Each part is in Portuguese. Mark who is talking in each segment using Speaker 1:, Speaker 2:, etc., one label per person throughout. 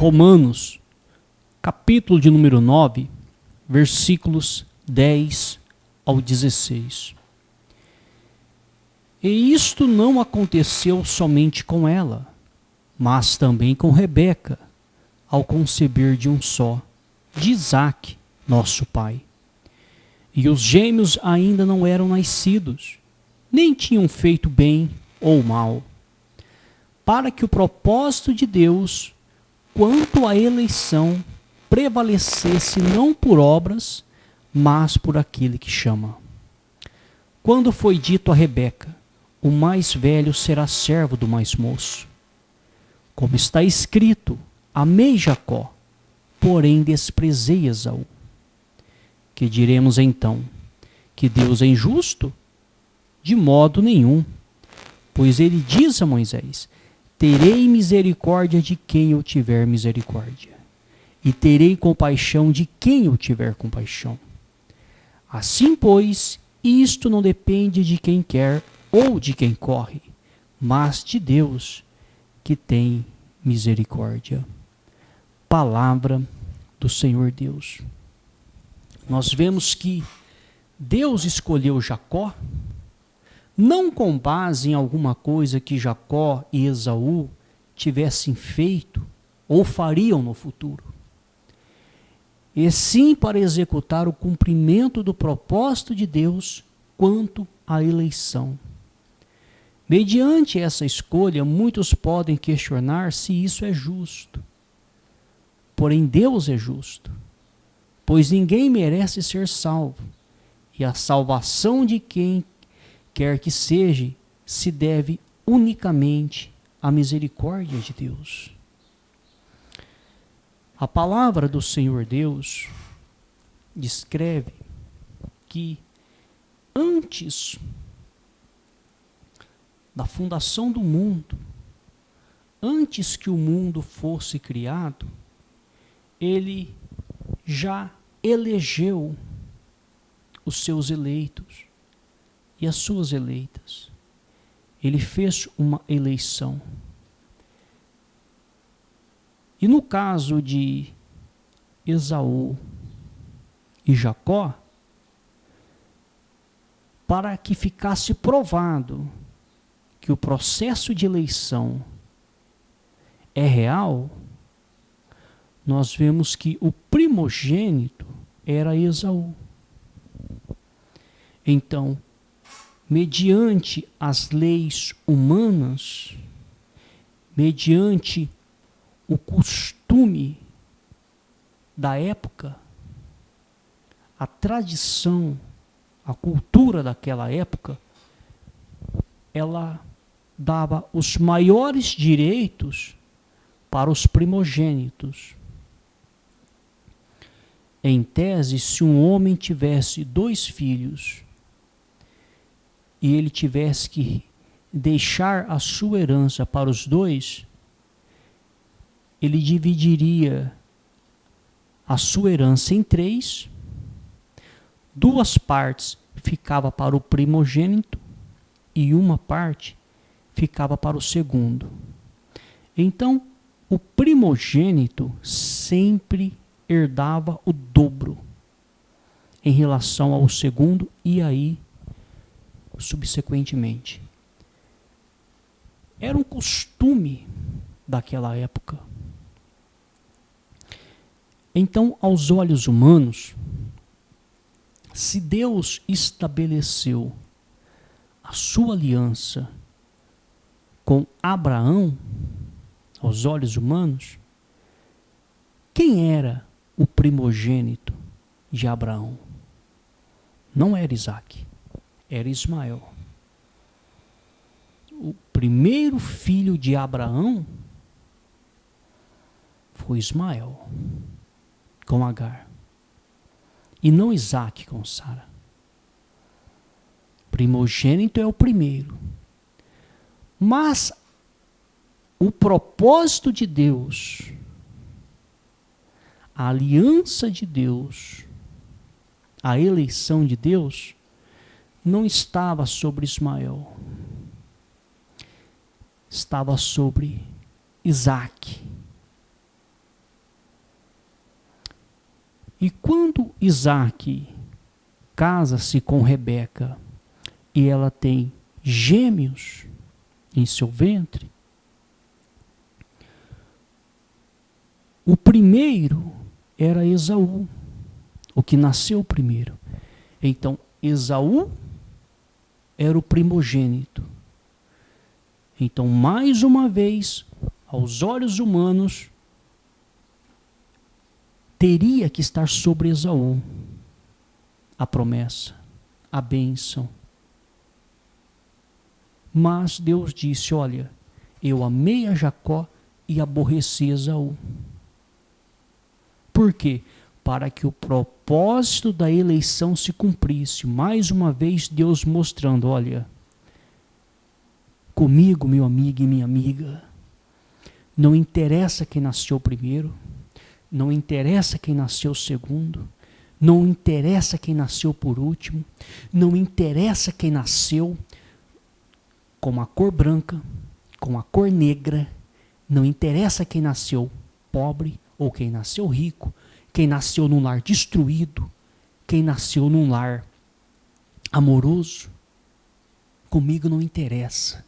Speaker 1: Romanos, capítulo de número 9, versículos 10 ao 16. E isto não aconteceu somente com ela, mas também com Rebeca, ao conceber de um só, de Isaque, nosso pai. E os gêmeos ainda não eram nascidos, nem tinham feito bem ou mal, para que o propósito de Deus, quanto à eleição, prevalecesse não por obras, mas por aquele que chama. Quando foi dito a Rebeca, o mais velho será servo do mais moço. Como está escrito, amei Jacó, porém desprezei Esaú. Que diremos então? Que Deus é injusto? De modo nenhum. Pois ele diz a Moisés, terei misericórdia de quem eu tiver misericórdia, e terei compaixão de quem eu tiver compaixão. Assim, pois, isto não depende de quem quer ou de quem corre, mas de Deus, que tem misericórdia. Palavra do Senhor Deus. Nós vemos que Deus escolheu Jacó, não com base em alguma coisa que Jacó e Esaú tivessem feito ou fariam no futuro, e sim para executar o cumprimento do propósito de Deus quanto à eleição. Mediante essa escolha, muitos podem questionar se isso é justo. Porém, Deus é justo, pois ninguém merece ser salvo, e a salvação de quem quer que seja se deve unicamente à misericórdia de Deus. A palavra do Senhor Deus descreve que antes da fundação do mundo, antes que o mundo fosse criado, ele já elegeu os seus eleitos e as suas eleitas. Ele fez uma eleição. E no caso de Esaú e Jacó, para que ficasse provado que o processo de eleição é real, nós vemos que o primogênito era Esaú. Então, mediante as leis humanas, mediante o costume da época, a tradição, a cultura daquela época, ela dava os maiores direitos para os primogênitos. Em tese, se um homem tivesse 2 filhos e ele tivesse que deixar a sua herança para os 2, ele dividiria a sua herança em 3, 2 partes ficava para o primogênito e uma parte ficava para o segundo. Então, o primogênito sempre herdava o dobro em relação ao segundo e aí, subsequentemente. Era um costume daquela época. Então, aos olhos humanos, se Deus estabeleceu a sua aliança com Abraão, aos olhos humanos, quem era o primogênito de Abraão? Não era Isaque, era Ismael. O primeiro filho de Abraão foi Ismael, com Agar, e não Isaque com Sara. Primogênito é o primeiro. Mas o propósito de Deus, a aliança de Deus, a eleição de Deus, não estava sobre Ismael. Estava sobre Isaque. E quando Isaac casa-se com Rebeca e ela tem gêmeos em seu ventre, o primeiro era Esaú, o que nasceu primeiro. Então, Esaú era o primogênito. Então, mais uma vez, aos olhos humanos, teria que estar sobre Esaú a promessa, a bênção. Mas Deus disse, olha, eu amei a Jacó e aborreci Esaú. Por quê? Para que o propósito da eleição se cumprisse. Mais uma vez Deus mostrando, olha, comigo, meu amigo e minha amiga, não interessa quem nasceu primeiro, não interessa quem nasceu segundo, não interessa quem nasceu por último, não interessa quem nasceu com a cor branca, com a cor negra, não interessa quem nasceu pobre ou quem nasceu rico, quem nasceu num lar destruído, quem nasceu num lar amoroso, comigo não interessa.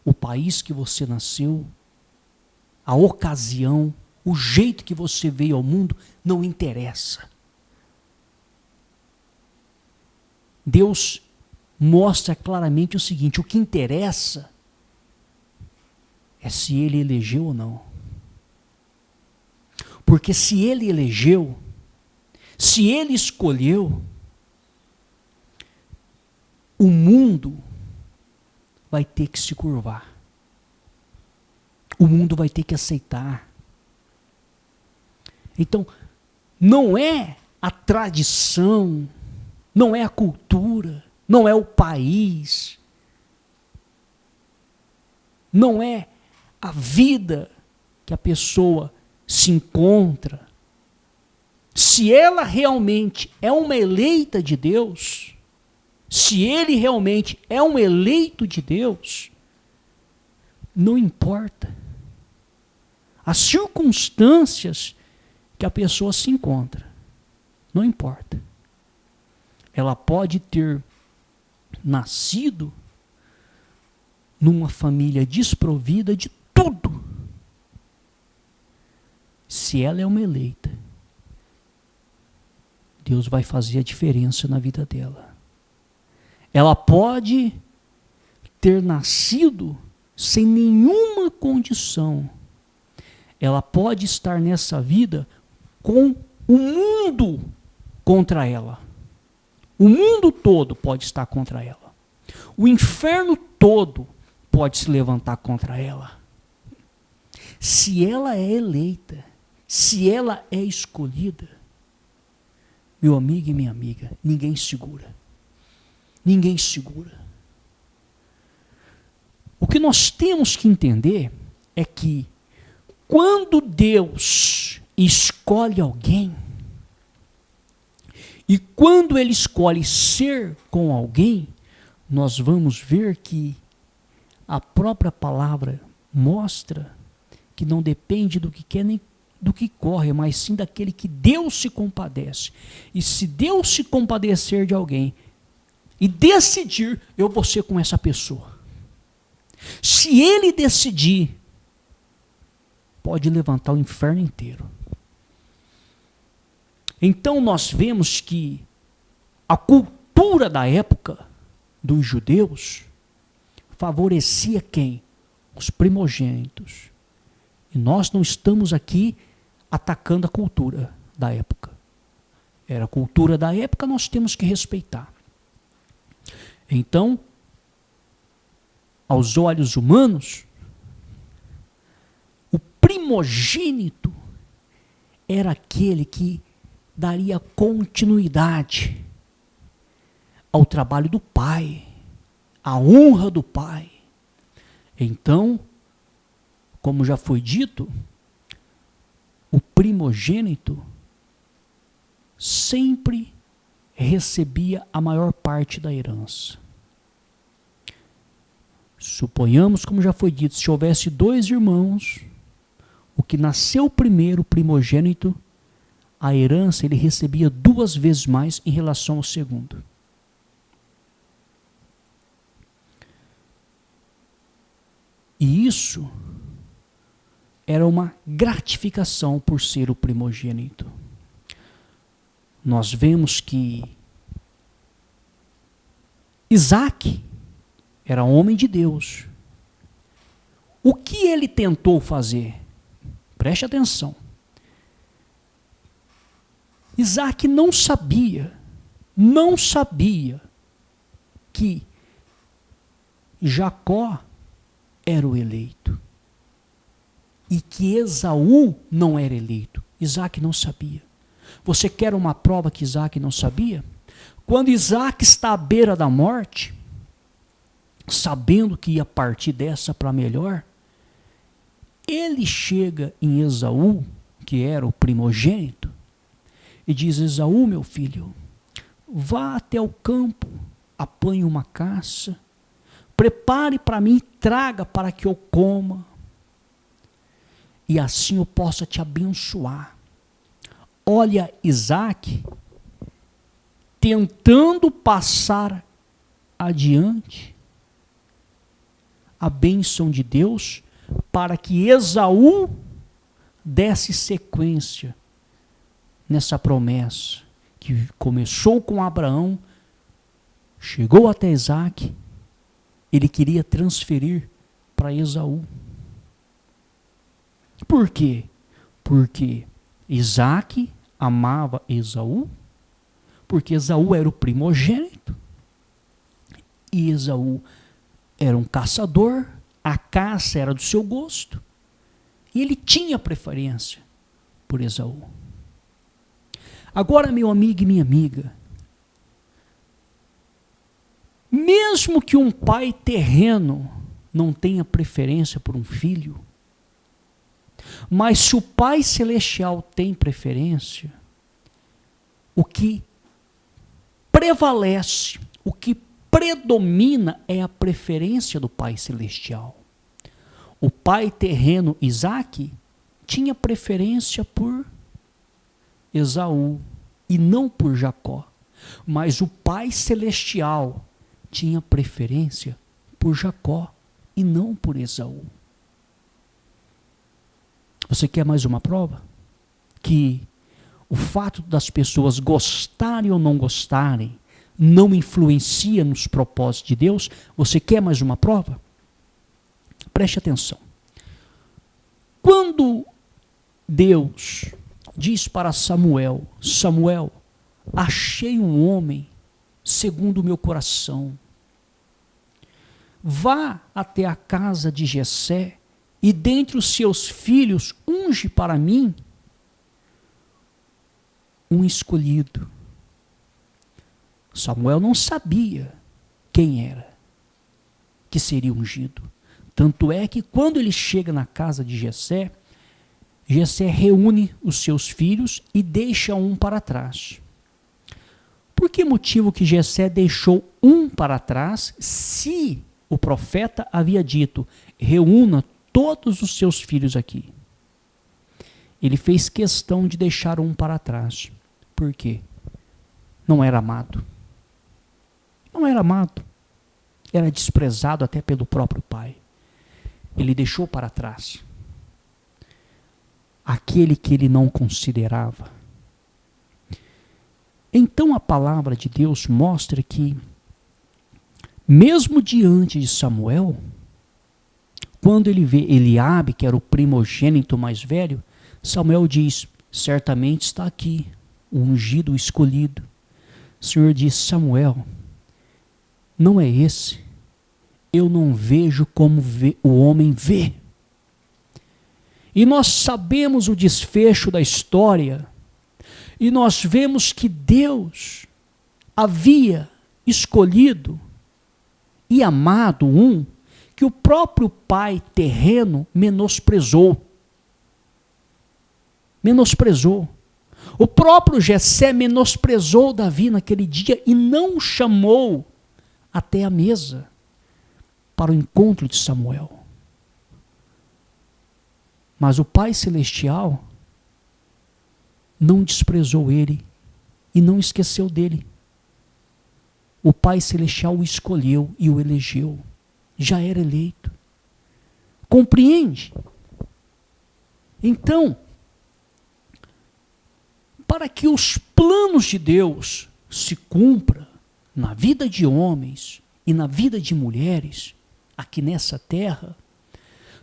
Speaker 1: O país que você nasceu, a ocasião, o jeito que você veio ao mundo, não interessa. Deus mostra claramente o seguinte, o que interessa é se ele elegeu ou não. Porque se ele elegeu, se ele escolheu, o mundo vai ter que se curvar. O mundo vai ter que aceitar. Então, não é a tradição, não é a cultura, não é o país, não é a vida que a pessoa se encontra. Se ela realmente é uma eleita de Deus, se ele realmente é um eleito de Deus, não importa as circunstâncias que a pessoa se encontra, não importa. Ela pode ter nascido numa família desprovida de tudo. Se ela é uma eleita, Deus vai fazer a diferença na vida dela. Ela pode ter nascido sem nenhuma condição. Ela pode estar nessa vida com o mundo contra ela. O mundo todo pode estar contra ela. O inferno todo pode se levantar contra ela. Se ela é eleita, se ela é escolhida, meu amigo e minha amiga, ninguém segura. Ninguém segura. O que nós temos que entender é que quando Deus escolhe alguém, e quando Ele escolhe ser com alguém, nós vamos ver que a própria palavra mostra que não depende do que quer nem do que corre, mas sim daquele que Deus se compadece. E se Deus se compadecer de alguém e decidir, eu vou ser com essa pessoa. Se Ele decidir, pode levantar o inferno inteiro. Então nós vemos que a cultura da época dos judeus favorecia quem? Os primogênitos. E nós não estamos aqui atacando a cultura da época. Era a cultura da época, nós temos que respeitar. Então, aos olhos humanos, o primogênito era aquele que daria continuidade ao trabalho do pai, à honra do pai. Então, como já foi dito, o primogênito sempre recebia a maior parte da herança. Suponhamos, como já foi dito, se houvesse 2 irmãos, o que nasceu primeiro, o primogênito, a herança ele recebia 2 vezes mais em relação ao segundo. E isso era uma gratificação por ser o primogênito. Nós vemos que Isaac era homem de Deus. O que ele tentou fazer? Preste atenção. Isaac não sabia que Jacó era o eleito e que Esaú não era eleito. Isaac não sabia. Você quer uma prova que Isaac não sabia? Quando Isaac está à beira da morte, sabendo que ia partir dessa para melhor, ele chega em Esaú, que era o primogênito, e diz: Esaú, meu filho, vá até o campo, apanhe uma caça, prepare para mim e traga para que eu coma, e assim eu possa te abençoar. Olha Isaac tentando passar adiante a bênção de Deus para que Esaú desse sequência nessa promessa que começou com Abraão, chegou até Isaac, ele queria transferir para Esaú. Por quê? Porque Isaac amava Esaú, porque Esaú era o primogênito, e Esaú era um caçador, a caça era do seu gosto, e ele tinha preferência por Esaú. Agora, meu amigo e minha amiga, mesmo que um pai terreno não tenha preferência por um filho, mas se o Pai Celestial tem preferência, o que prevalece, o que predomina é a preferência do Pai Celestial. O pai terreno Isaac tinha preferência por Esaú e não por Jacó, mas o Pai Celestial tinha preferência por Jacó e não por Esaú. Você quer mais uma prova? Que o fato das pessoas gostarem ou não gostarem não influencia nos propósitos de Deus? Você quer mais uma prova? Preste atenção. Quando Deus diz para Samuel: Samuel, achei um homem segundo o meu coração. Vá até a casa de Jessé e dentre os seus filhos unge para mim um escolhido. Samuel não sabia quem era que seria ungido. Tanto é que quando ele chega na casa de Jessé, Jessé reúne os seus filhos e deixa um para trás. Por que motivo que Jessé deixou um para trás, se o profeta havia dito: reúna todos os seus filhos aqui? Ele fez questão de deixar um para trás. Por quê? Não era amado. Não era amado. Era desprezado até pelo próprio pai. Ele deixou para trás aquele que ele não considerava. Então a palavra de Deus mostra que, mesmo diante de Samuel, quando ele vê Eliabe, que era o primogênito mais velho, Samuel diz: certamente está aqui o ungido, o escolhido. O Senhor diz: Samuel, não é esse. Eu não vejo como o homem vê. E nós sabemos o desfecho da história, e nós vemos que Deus havia escolhido e amado um que o próprio pai terreno menosprezou. Menosprezou. O próprio Jessé menosprezou Davi naquele dia e não o chamou até a mesa para o encontro de Samuel. Mas o Pai Celestial não desprezou ele e não esqueceu dele. O Pai Celestial o escolheu e o elegeu. Já era eleito. Compreende? Então, para que os planos de Deus se cumpram na vida de homens e na vida de mulheres, aqui nessa terra,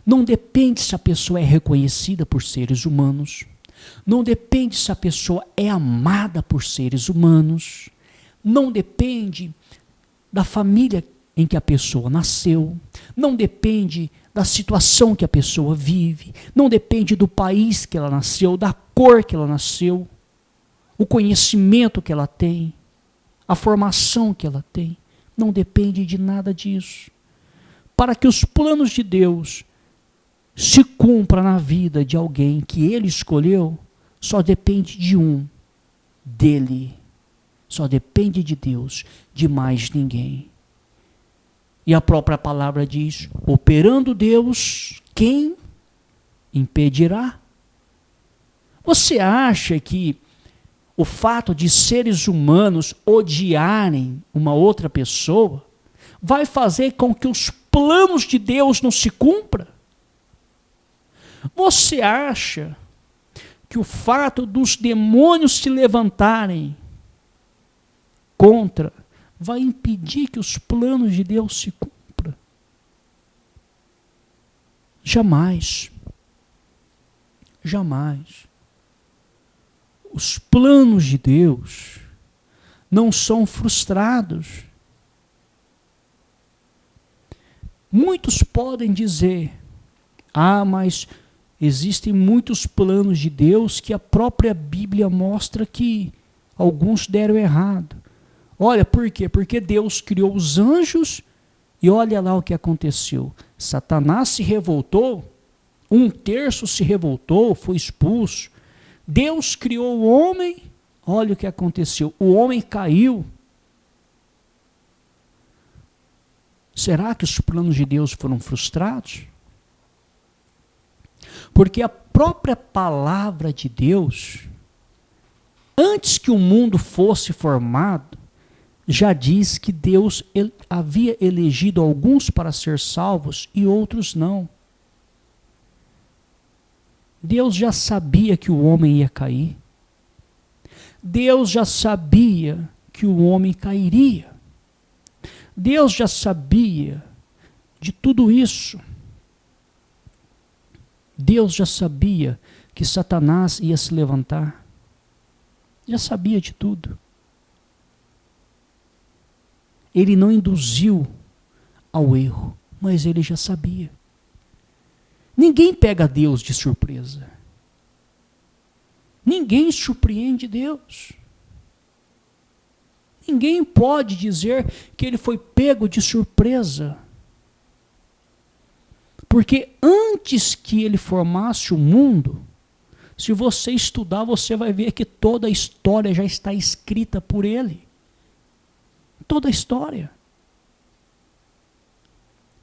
Speaker 1: não depende se a pessoa é reconhecida por seres humanos, não depende se a pessoa é amada por seres humanos, não depende da família em que a pessoa nasceu, não depende da situação que a pessoa vive, não depende do país que ela nasceu, da cor que ela nasceu, o conhecimento que ela tem, a formação que ela tem, não depende de nada disso. Para que os planos de Deus se cumpram na vida de alguém que ele escolheu, só depende de dele. Só depende de Deus, de mais ninguém. E a própria palavra diz, operando Deus, quem impedirá? Você acha que o fato de seres humanos odiarem uma outra pessoa vai fazer com que os planos de Deus não se cumpram? Você acha que o fato dos demônios se levantarem contra vai impedir que os planos de Deus se cumpram? Jamais. Jamais. Os planos de Deus não são frustrados. Muitos podem dizer, mas existem muitos planos de Deus que a própria Bíblia mostra que alguns deram errado. Olha, por quê? Porque Deus criou os anjos e olha lá o que aconteceu. Satanás se revoltou, 1/3 se revoltou, foi expulso. Deus criou o homem, olha o que aconteceu. O homem caiu. Será que os planos de Deus foram frustrados? Porque a própria palavra de Deus, antes que o mundo fosse formado, já diz que Deus havia elegido alguns para ser salvos e outros não. Deus já sabia que o homem ia cair. Deus já sabia que o homem cairia. Deus já sabia de tudo isso. Deus já sabia que Satanás ia se levantar. Já sabia de tudo. Ele não induziu ao erro, mas ele já sabia. Ninguém pega Deus de surpresa. Ninguém surpreende Deus. Ninguém pode dizer que ele foi pego de surpresa. Porque antes que ele formasse o mundo, se você estudar, você vai ver que toda a história já está escrita por ele. Toda a história.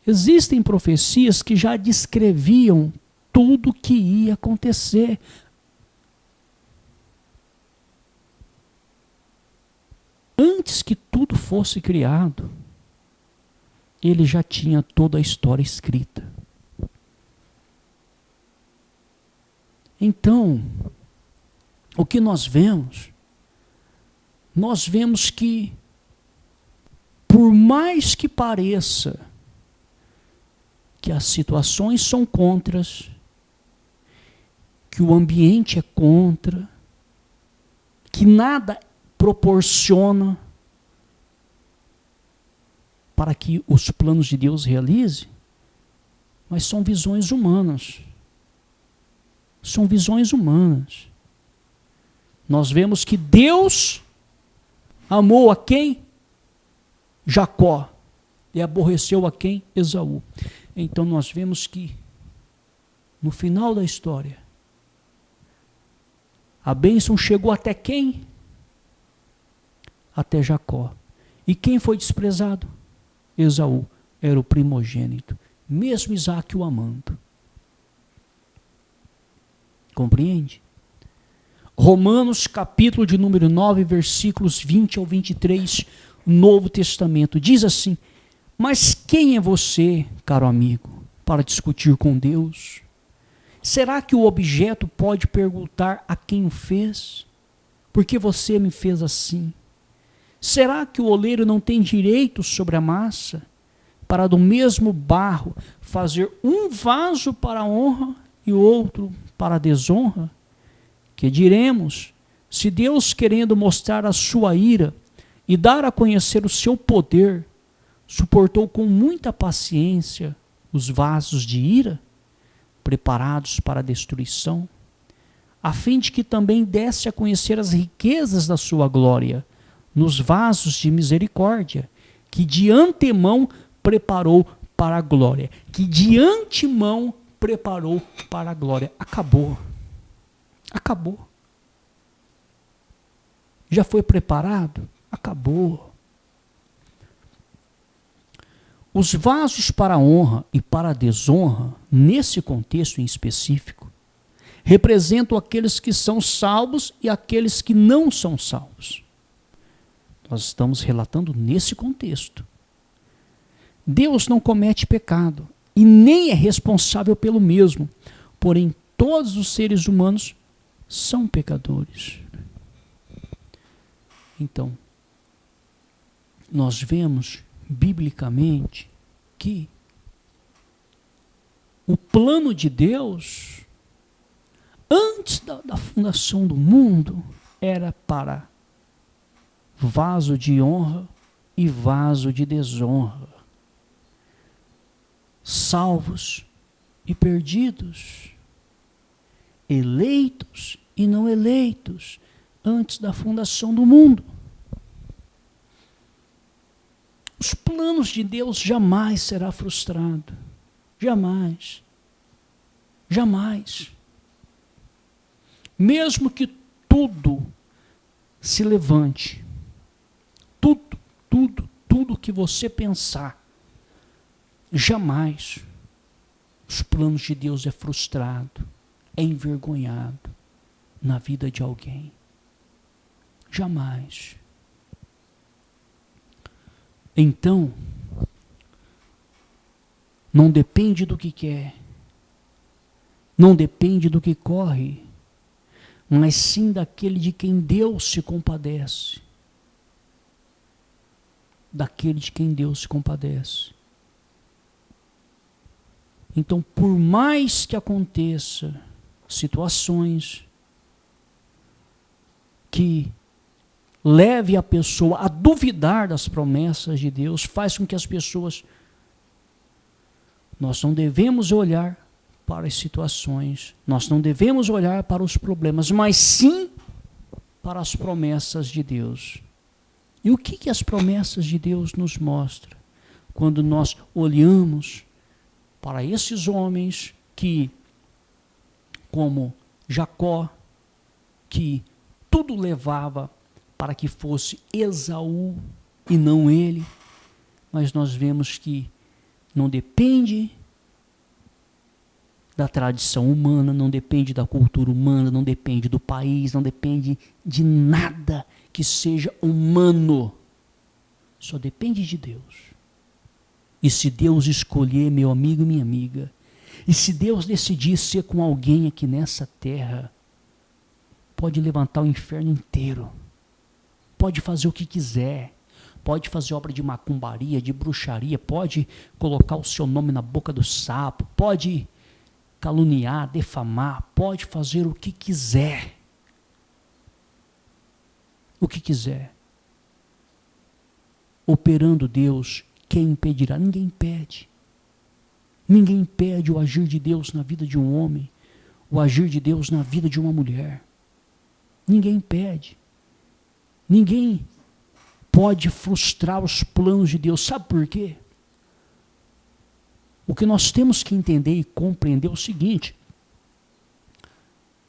Speaker 1: Existem profecias que já descreviam tudo o que ia acontecer. Antes que tudo fosse criado, ele já tinha toda a história escrita. Então, o que nós vemos? Nós vemos que, por mais que pareça que as situações são contras, que o ambiente é contra, que nada proporciona para que os planos de Deus realizem, mas são visões humanas. São visões humanas. Nós vemos que Deus amou a quem? Jacó. E aborreceu a quem? Esaú. Então nós vemos que, no final da história, a bênção chegou até quem? Até Jacó. E quem foi desprezado? Esaú. Era o primogênito. Mesmo Isaac o amando. Compreende? Romanos, capítulo de número 9, versículos 20 ao 23, Novo Testamento, diz assim: mas quem é você, caro amigo, para discutir com Deus? Será que o objeto pode perguntar a quem o fez? Por que você me fez assim? Será que o oleiro não tem direito sobre a massa, para do mesmo barro fazer um vaso para a honra e outro para a desonra? Que diremos, se Deus, querendo mostrar a sua ira e dar a conhecer o seu poder, suportou com muita paciência os vasos de ira, preparados para a destruição, a fim de que também desse a conhecer as riquezas da sua glória, nos vasos de misericórdia, que de antemão preparou para a glória. Que de antemão preparou para a glória. Acabou. Acabou. Já foi preparado? Acabou. Os vasos para a honra e para a desonra, nesse contexto em específico, representam aqueles que são salvos e aqueles que não são salvos. Nós estamos relatando nesse contexto. Deus não comete pecado e nem é responsável pelo mesmo, porém todos os seres humanos são pecadores. Então, nós vemos biblicamente que o plano de Deus, antes da fundação do mundo, era para vaso de honra e vaso de desonra, salvos e perdidos, eleitos e não eleitos, antes da fundação do mundo. Os planos de Deus jamais será frustrado. Jamais. Jamais. Mesmo que tudo se levante, tudo que você pensar, jamais os planos de Deus é frustrado, é envergonhado na vida de alguém. Jamais. Então, não depende do que quer, não depende do que corre, mas sim daquele de quem Deus se compadece. Daquele de quem Deus se compadece. Então, por mais que aconteça situações que leve a pessoa a duvidar das promessas de Deus, faz com que as pessoas... Nós não devemos olhar para as situações, nós não devemos olhar para os problemas, mas sim para as promessas de Deus. E o que as promessas de Deus nos mostram? Quando nós olhamos para esses homens que, como Jacó, que tudo levava para que fosse Esaú e não ele, mas nós vemos que não depende da tradição humana, não depende da cultura humana, não depende do país, não depende de nada que seja humano, só depende de Deus. E se Deus escolher, meu amigo e minha amiga, e se Deus decidir ser com alguém aqui nessa terra, pode levantar o inferno inteiro, pode fazer o que quiser, pode fazer obra de macumbaria, de bruxaria, pode colocar o seu nome na boca do sapo, pode caluniar, defamar, pode fazer o que quiser. O que quiser. Operando Deus, quem impedirá? Ninguém impede. Ninguém impede o agir de Deus na vida de um homem, o agir de Deus na vida de uma mulher. Ninguém impede. Ninguém pode frustrar os planos de Deus. Sabe por quê? O que nós temos que entender e compreender é o seguinte: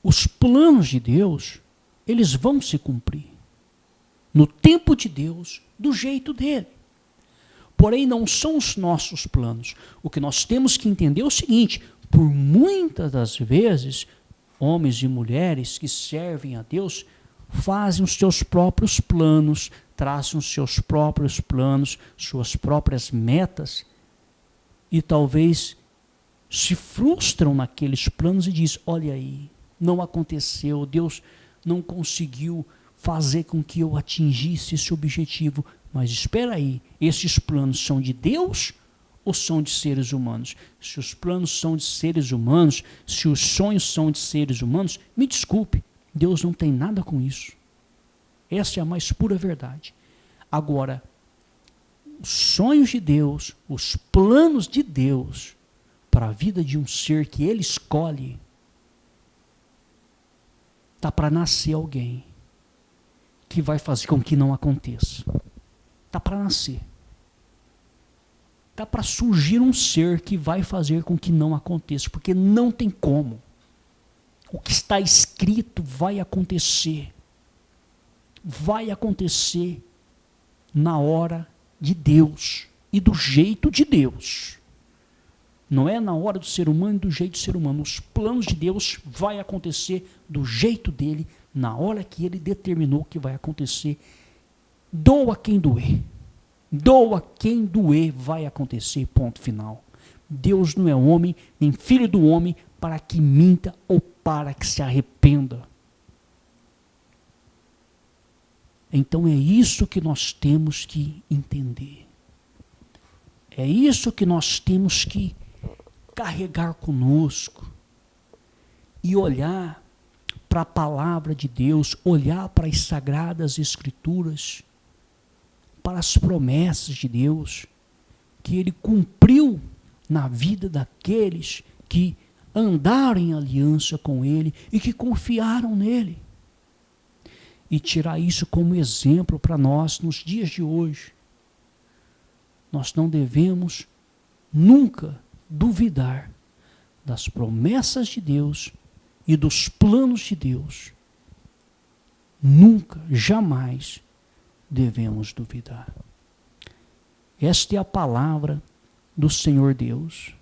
Speaker 1: os planos de Deus, eles vão se cumprir no tempo de Deus, do jeito dele. Porém, não são os nossos planos. O que nós temos que entender é o seguinte: por muitas das vezes, homens e mulheres que servem a Deus fazem os seus próprios planos, traçam os seus próprios planos, suas próprias metas, e talvez se frustram naqueles planos e dizem, olha aí, não aconteceu, Deus não conseguiu fazer com que eu atingisse esse objetivo. Mas espera aí, esses planos são de Deus ou são de seres humanos? Se os planos são de seres humanos, se os sonhos são de seres humanos, me desculpe, Deus não tem nada com isso. Essa é a mais pura verdade. Agora, os sonhos de Deus, os planos de Deus para a vida de um ser que Ele escolhe, está para nascer alguém que vai fazer com que não aconteça. Está para nascer. Está para surgir um ser que vai fazer com que não aconteça, porque não tem como. O que está escrito vai acontecer. Vai acontecer na hora de Deus e do jeito de Deus. Não é na hora do ser humano e do jeito do ser humano. Os planos de Deus vai acontecer do jeito dele, na hora que ele determinou que vai acontecer. Doa quem doer. Doa quem doer, vai acontecer, ponto final. Deus não é homem, nem filho do homem, para que minta ou para que se arrependa. Então é isso que nós temos que entender. É isso que nós temos que carregar conosco e olhar para a palavra de Deus, olhar para as sagradas escrituras, para as promessas de Deus, que Ele cumpriu na vida daqueles que andaram em aliança com Ele e que confiaram nele. E tirar isso como exemplo para nós nos dias de hoje. Nós não devemos nunca duvidar das promessas de Deus e dos planos de Deus. Nunca, jamais devemos duvidar. Esta é a palavra do Senhor Deus.